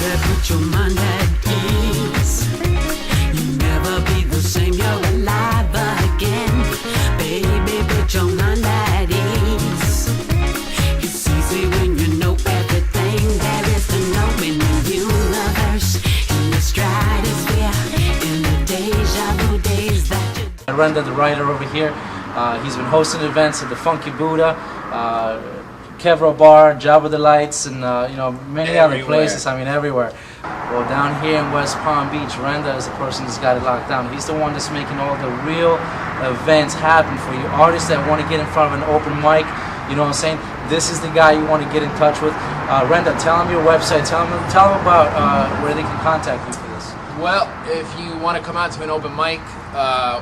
Baby, put your mind at ease. You'll never be the same, you're alive again. Baby, put your mind at ease. It's easy when you know everything there is to know in the universe, in the stratosphere, in the deja vu days that you... Renda the Writer over here. He's been hosting events at the Funky Buddha, Kevro Bar, Job of the Lights, and many other places. I mean, everywhere. Well, down here in West Palm Beach, Renda is the person that's got it locked down. He's the one that's making all the real events happen for you. Artists that want to get in front of an open mic, you know what I'm saying? This is the guy you want to get in touch with. Renda, tell him your website. Tell him about where they can contact you for this. Well, if you want to come out to an open mic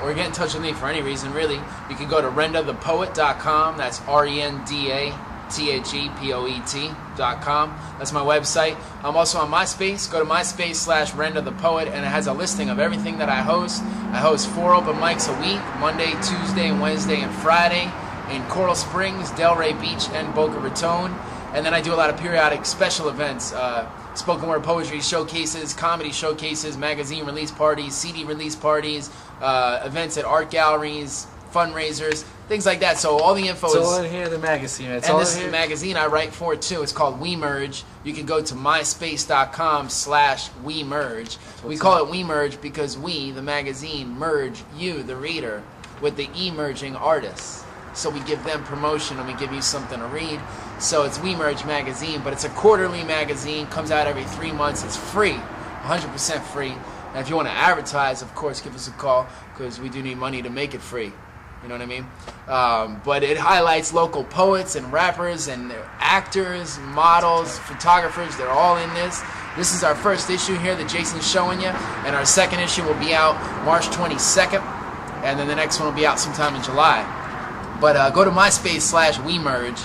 or get in touch with me for any reason, really, you can go to rendathepoet.com. That's RendaThePoet.com. That's my website. I'm also on MySpace. Go to MySpace/RendaThePoet, and it has a listing of everything that I host. I host 4 open mics a week, Monday, Tuesday, and Wednesday, and Friday, in Coral Springs, Delray Beach, and Boca Raton. And then I do a lot of periodic special events, spoken word poetry showcases, comedy showcases, magazine release parties, CD release parties, events at art galleries, fundraisers, things like that. So all the info is... It's all in here, the magazine. This is the magazine I write for too. It's called wemerge. You can go to myspace.com/wemerge. We call it wemerge because we, the magazine, merge you, the reader, with the emerging artists. So we give them promotion and we give you something to read. So it's wemerge magazine, but it's a quarterly magazine, comes out every 3 months. It's free, 100% free. And if you want to advertise, of course, give us a call, because we do need money to make it free. You know what I mean? But it highlights local poets and rappers and actors, models, photographers. They're all in this. This is our first issue here that Jason's showing you. And our second issue will be out March 22nd. And then the next one will be out sometime in July. But go to MySpace/wemerge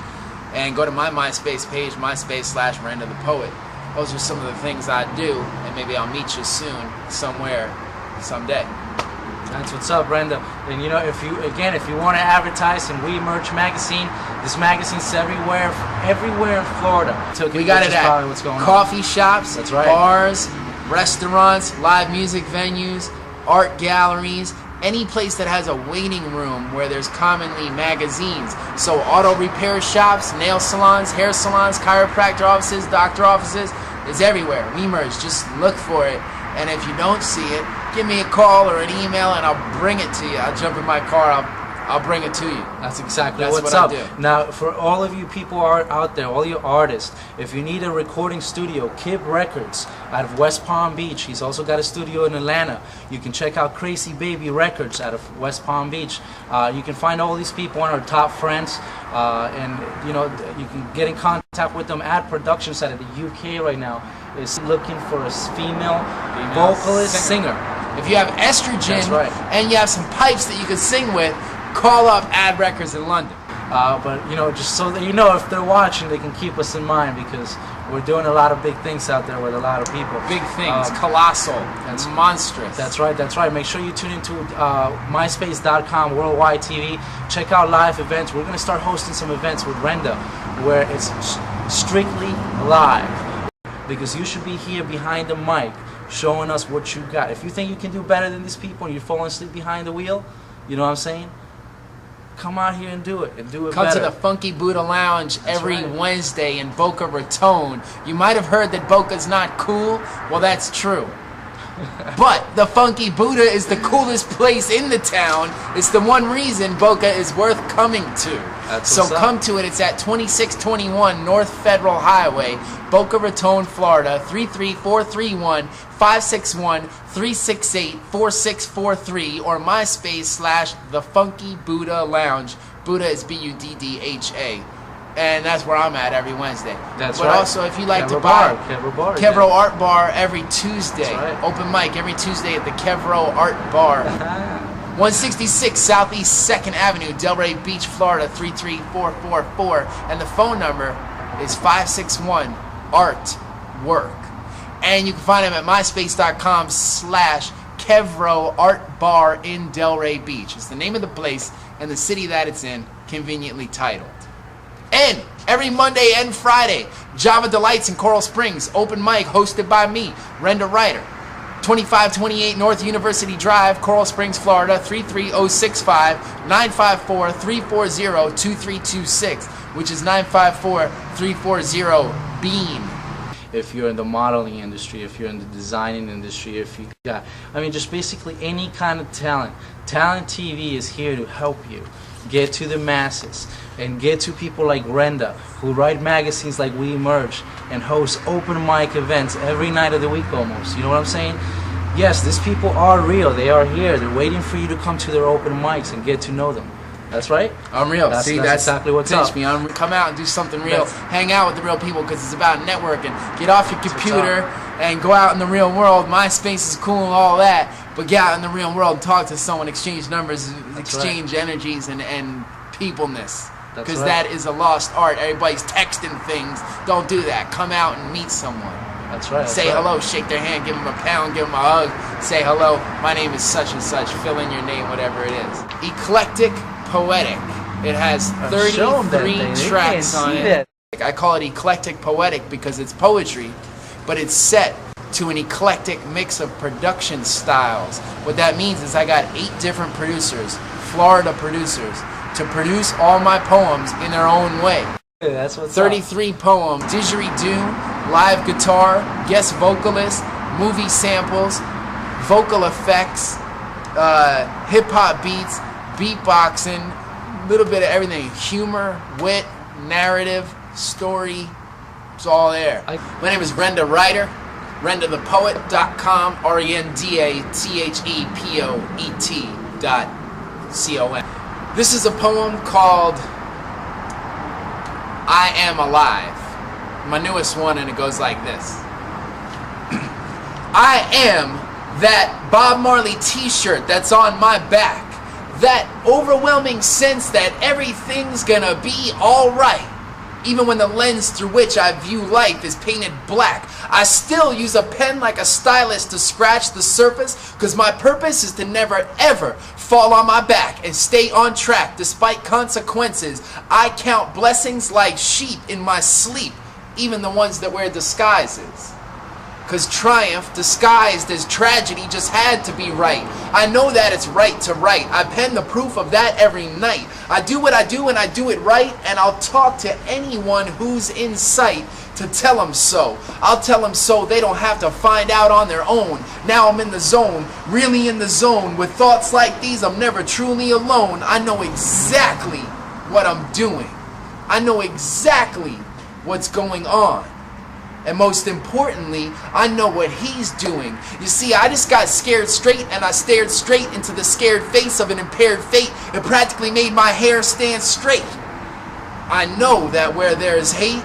and go to my MySpace page, MySpace/RendaThePoet. Those are some of the things I do, and maybe I'll meet you soon, somewhere, someday. That's what's up, Renda. And if you want to advertise in wemerge magazine, this magazine's everywhere in Florida. We got it at coffee shops, that's right, bars, restaurants, live music venues, art galleries, any place that has a waiting room where there's commonly magazines. So auto repair shops, nail salons, hair salons, chiropractor offices, doctor offices, it's everywhere. wemerge, just look for it. And if you don't see it, give me a call or an email and I'll bring it to you. I'll jump in my car, I'll bring it to you. That's exactly That's what's what up. I do. Now, for all of you people out there, all you artists, if you need a recording studio, Kib Records out of West Palm Beach. He's also got a studio in Atlanta. You can check out Crazy Baby Records out of West Palm Beach. You can find all these people, one of our top friends, and you can get in contact with them at production side of the UK right now. Is looking for a female vocalist singer. If you have estrogen, that's right, and you have some pipes that you can sing with, call up Ad Records in London. But just so that if they're watching, they can keep us in mind, because we're doing a lot of big things out there with a lot of people. Big things, colossal, that's monstrous. That's right, that's right. Make sure you tune into myspace.com worldwide TV. Check out live events. We're going to start hosting some events with Renda where it's strictly live, because you should be here behind the mic showing us what you got. If you think you can do better than these people and you're falling asleep behind the wheel, you know what I'm saying? Come out here and do it, better. Come to the Funky Buddha Lounge every Wednesday in Boca Raton. You might have heard that Boca's not cool. Well, that's true. But the Funky Buddha is the coolest place in the town. It's the one reason Boca is worth coming to. So come to it. It's at 2621 North Federal Highway, Boca Raton, Florida, 33431 561-368-4643, or MySpace/The Funky Buddha Lounge. Buddha is Buddha. And that's where I'm at every Wednesday. That's but right. Also, if you like Kevro to buy Kevro Art Bar every Tuesday. Right. Open mic every Tuesday at the Kevro Art Bar. 166 Southeast 2nd Avenue, Delray Beach, Florida, 33444. And the phone number is 561-ART-WORK. And you can find them at myspace.com/Kevro Art Bar in Delray Beach. It's the name of the place and the city that it's in, conveniently titled. And every Monday and Friday, Java Delights in Coral Springs, open mic hosted by me, Renda Writer. 2528 North University Drive, Coral Springs, Florida, 33065, 954-340-2326, which is 954-340-BEAM. If you're in the modeling industry, if you're in the designing industry, if you got, I mean, just basically any kind of talent. Talent TV is here to help you get to the masses and get to people like Renda, who write magazines like wemerge and host open mic events every night of the week almost. You know what I'm saying? Yes, these people are real. They are here. They're waiting for you to come to their open mics and get to know them. That's right. I'm real. That's exactly what's up. up. Me. Come out and do something real. Hang out with the real people, because it's about networking. Get off your computer and go out in the real world. MySpace is cool and all that, but get out in the real world and talk to someone, exchange numbers, exchange energies and peopleness. Because that is a lost art. Everybody's texting things. Don't do that. Come out and meet someone. That's right. Say hello, shake their hand, give them a pound, give them a hug. Say hello, my name is such and such. Fill in your name, whatever it is. Eclectic Poetic. It has 33 tracks on it. I call it Eclectic Poetic because it's poetry, but it's set to an eclectic mix of production styles. What that means is I got 8 different producers, Florida producers, to produce all my poems in their own way. Yeah, that's what's 33 poems, didgeridoo, live guitar, guest vocalist, movie samples, vocal effects, hip-hop beats, beatboxing, a little bit of everything, humor, wit, narrative, story, it's all there. My name is Renda Writer, rendathepoet.com, RendaThePoet.com. This is a poem called I Am Alive, my newest one, and it goes like this. I am that Bob Marley t-shirt that's on my back, that overwhelming sense that everything's gonna be alright. Even when the lens through which I view life is painted black, I still use a pen like a stylus to scratch the surface, because my purpose is to never ever fall on my back and stay on track despite consequences. I count blessings like sheep in my sleep, even the ones that wear disguises. Because triumph disguised as tragedy just had to be right. I know that it's right to write. I pen the proof of that every night. I do what I do and I do it right, and I'll talk to anyone who's in sight to tell them so. I'll tell them so they don't have to find out on their own. Now I'm in the zone, really in the zone. With thoughts like these, I'm never truly alone. I know exactly what I'm doing. I know exactly what's going on. And most importantly, I know what he's doing. You see, I just got scared straight, and I stared straight into the scared face of an impaired fate. It practically made my hair stand straight. I know that where there's hate,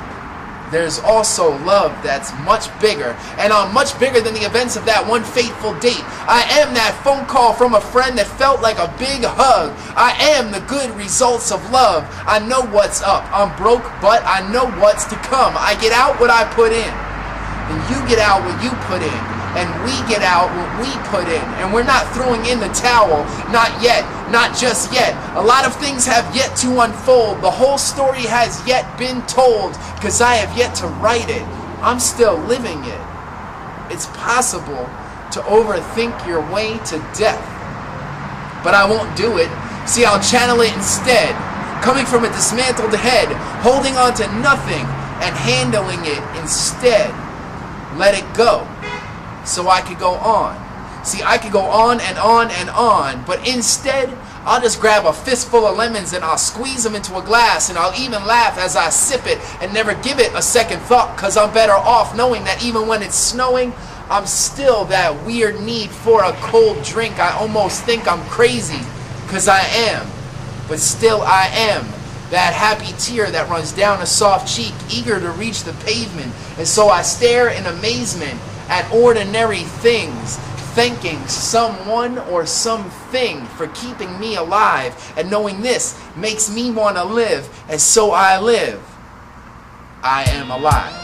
there's also love that's much bigger, and I'm much bigger than the events of that one fateful date. I am that phone call from a friend that felt like a big hug. I am the good results of love. I know what's up. I'm broke, but I know what's to come. I get out what I put in, and you get out what you put in, and we get out what we put in. And we're not throwing in the towel, not yet, not just yet. A lot of things have yet to unfold. The whole story has yet been told, because I have yet to write it. I'm still living it. It's possible to overthink your way to death, but I won't do it. See, I'll channel it instead, coming from a dismantled head, holding on to nothing and handling it instead. Let it go, so I could go on. See, I could go on and on and on, but instead, I'll just grab a fistful of lemons and I'll squeeze them into a glass, and I'll even laugh as I sip it and never give it a second thought, because I'm better off knowing that even when it's snowing, I'm still that weird need for a cold drink. I almost think I'm crazy, because I am, but still I am. That happy tear that runs down a soft cheek, eager to reach the pavement. And so I stare in amazement at ordinary things, thanking someone or something for keeping me alive. And knowing this makes me want to live, and so I live. I am alive.